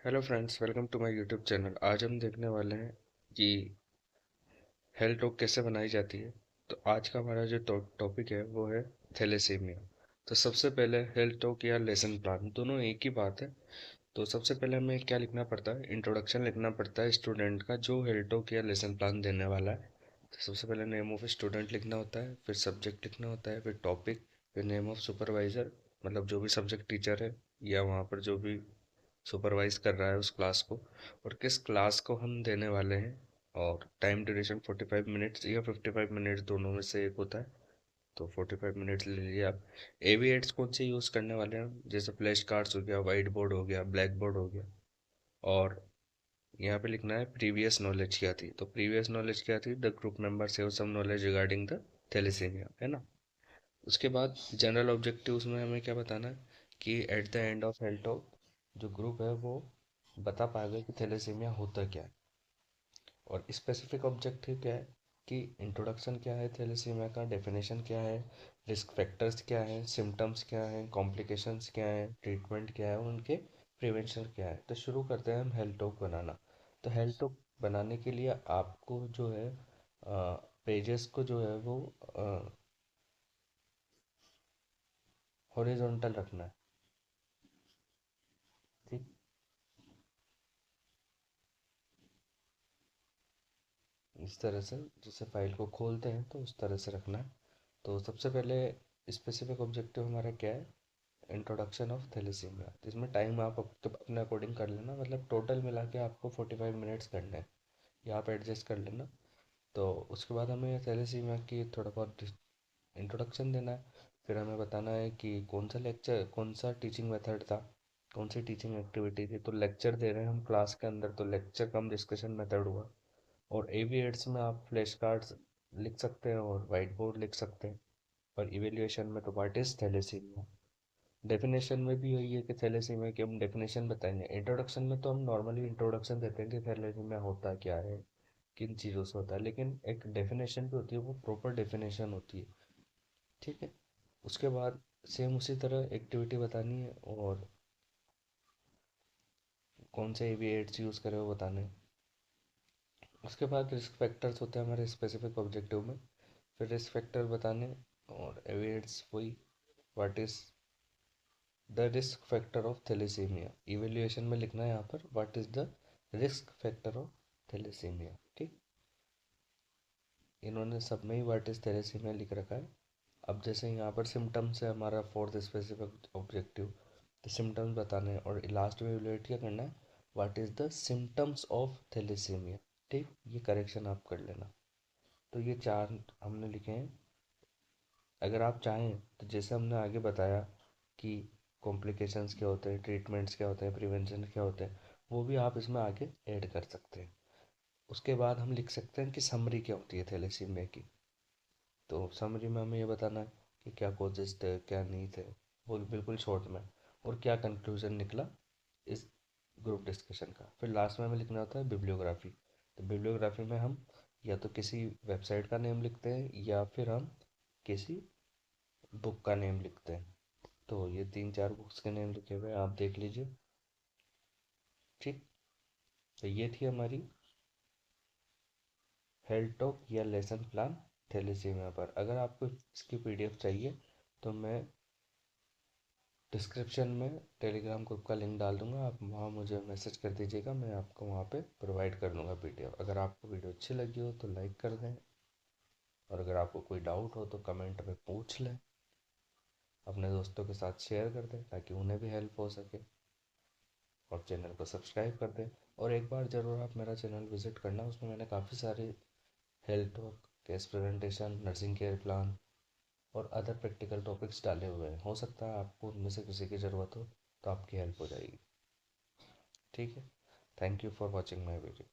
Hello friends, welcome to my YouTube channel. आज हम देखने वाले हैं कि हेल्थ टॉक कैसे बनाई जाती है। तो आज का हमारा जो टॉपिक है वो है थैलेसीमिया। तो सबसे पहले हेल्थ टॉक या लेसन प्लान दोनों एक ही बात है। तो सबसे पहले हमें क्या लिखना पड़ता है, इंट्रोडक्शन लिखना पड़ता है स्टूडेंट का जो हेल्थ टॉक या लेसन प्लान देने वाला है। तो सबसे पहले नेम ऑफ स्टूडेंट लिखना होता है, फिर सब्जेक्ट लिखना होता है, फिर टॉपिक, फिर नेम ऑफ सुपरवाइज़र, मतलब जो भी सब्जेक्ट टीचर है या वहाँ पर जो भी सुपरवाइज कर रहा है उस क्लास को, और किस क्लास को हम देने वाले हैं। और टाइम ड्यूरेशन 45 मिनट्स या 55 मिनट्स दोनों में से एक होता है। तो 45 मिनट्स ले लीजिए आप। एवी एड्स कौन से यूज़ करने वाले हैं हम, जैसे फ्लैश कार्ड्स हो गया, वाइट बोर्ड हो गया, ब्लैक बोर्ड हो गया। और यहाँ पे लिखना है प्रीवियस नॉलेज क्या थी। तो प्रीवियस नॉलेज क्या थी, the group members have some knowledge regarding the thalassemia, है ना। उसके बाद जनरल ऑब्जेक्टिव्स में हमें क्या बताना है कि at the end of health talk जो ग्रुप है वो बता पाएगा कि थैलेसीमिया होता क्या है। और स्पेसिफिक ऑब्जेक्टिव क्या है कि इंट्रोडक्शन क्या है थैलेसीमिया का, डेफिनेशन क्या है, रिस्क फैक्टर्स क्या है, सिम्टम्स क्या है, कॉम्प्लिकेशंस क्या है, ट्रीटमेंट क्या है, उनके प्रिवेंशन क्या है। तो शुरू करते हैं हम हेल्थ टॉक बनाना। तो हेल्थ टॉक बनाने के लिए आपको जो है पेजेस को जो है वो हॉरिजॉन्टल रखना है। ठीक, इस तरह से जैसे फाइल को खोलते हैं तो उस तरह से रखना है। तो सबसे पहले स्पेसिफिक ऑब्जेक्टिव हमारा क्या है, इंट्रोडक्शन ऑफ थैलेसीमिया। इसमें टाइम आप अपने अकॉर्डिंग कर लेना, मतलब टोटल मिला के आपको 45 मिनट्स करने हैं, या आप एडजस्ट कर लेना। तो उसके बाद हमें थैलेसीमिया की थोड़ा बहुत इंट्रोडक्शन देना है। फिर हमें बताना है कि कौन सा लेक्चर, कौन सा टीचिंग मेथड था, कौन सी टीचिंग एक्टिविटी थी। तो लेक्चर दे रहे हैं हम क्लास के अंदर, तो लेक्चर कम डिस्कशन मेथड हुआ। और एविएट्स में आप फ्लैश कार्ड्स लिख सकते हैं और वाइट बोर्ड लिख सकते हैं। और इवेल्युएशन में तो व्हाट इज थैलेसीमिया। डेफिनेशन में भी यही है कि थैलेसीमिया की हम डेफिनेशन बताएंगे। इंट्रोडक्शन में तो हम नॉर्मली इंट्रोडक्शन देते हैं कि थैलेसीमिया होता क्या है, किन चीज़ों से होता है, लेकिन एक डेफिनेशन भी होती है, वो प्रॉपर डेफिनेशन होती है। ठीक है। उसके बाद सेम उसी तरह एक्टिविटी बतानी है और कौन से एविएट्स यूज़ करें वो बताने हैं। उसके बाद रिस्क फैक्टर्स होते हैं हमारे स्पेसिफिक ऑब्जेक्टिव में, फिर रिस्क फैक्टर बताने। और एविडेंस वही, what is the risk factor of thalassemia. Evaluation में लिखना है यहाँ पर what is the risk factor of thalassemia. ठीक, इन्होंने सब में ही व्हाट इज थैलेसीमिया लिख रखा है। अब जैसे यहाँ पर सिम्टम्स है हमारा फोर्थ स्पेसिफिक ऑब्जेक्टिव, तो सिम्टम्स बताने हैं और लास्ट में इवेल्युएट क्या करना है, what is the symptoms of thalassemia. ठीक, ये करेक्शन आप कर लेना। तो ये चार हमने लिखे हैं। अगर आप चाहें तो जैसे हमने आगे बताया कि कॉम्प्लिकेशंस क्या होते हैं, ट्रीटमेंट्स क्या होते हैं, प्रिवेंशन क्या होते हैं, वो भी आप इसमें आगे ऐड कर सकते हैं। उसके बाद हम लिख सकते हैं कि समरी क्या होती है थैलेसीमिया की। तो समरी में हमें ये बताना है कि क्या कोजेस थे, क्या नहीं थे, वो बिल्कुल शॉर्ट में, और क्या कंक्लूजन निकला इस ग्रुप डिस्कशन का। फिर लास्ट में हमें लिखना होता है बिब्लियोग्राफी। तो बिब्लियोग्राफी में हम या तो किसी वेबसाइट का नेम लिखते हैं या फिर हम किसी बुक का नेम लिखते हैं। तो ये तीन चार बुक्स के नेम लिखे हुए हैं, आप देख लीजिए। ठीक, तो ये थी हमारी हेल्थ टॉक या लेसन प्लान थैलेसीमिया पर। अगर आपको इसकी पीडीएफ चाहिए तो मैं डिस्क्रिप्शन में टेलीग्राम ग्रुप का लिंक डाल दूंगा, आप वहाँ मुझे मैसेज कर दीजिएगा, मैं आपको वहाँ पे प्रोवाइड कर दूंगा पीडीएफ। अगर आपको वीडियो अच्छी लगी हो तो लाइक कर दें, और अगर आपको कोई डाउट हो तो कमेंट में पूछ लें। अपने दोस्तों के साथ शेयर कर दें ताकि उन्हें भी हेल्प हो सके, और चैनल को सब्सक्राइब कर दें। और एक बार ज़रूर आप मेरा चैनल विज़िट करना, उसमें मैंने काफ़ी सारे health talk, case presentation, nursing care plan और अदर प्रैक्टिकल टॉपिक्स डाले हुए हैं। हो सकता है आपको उनमें से किसी की ज़रूरत हो तो आपकी हेल्प हो जाएगी। ठीक है। Thank you for watching my video.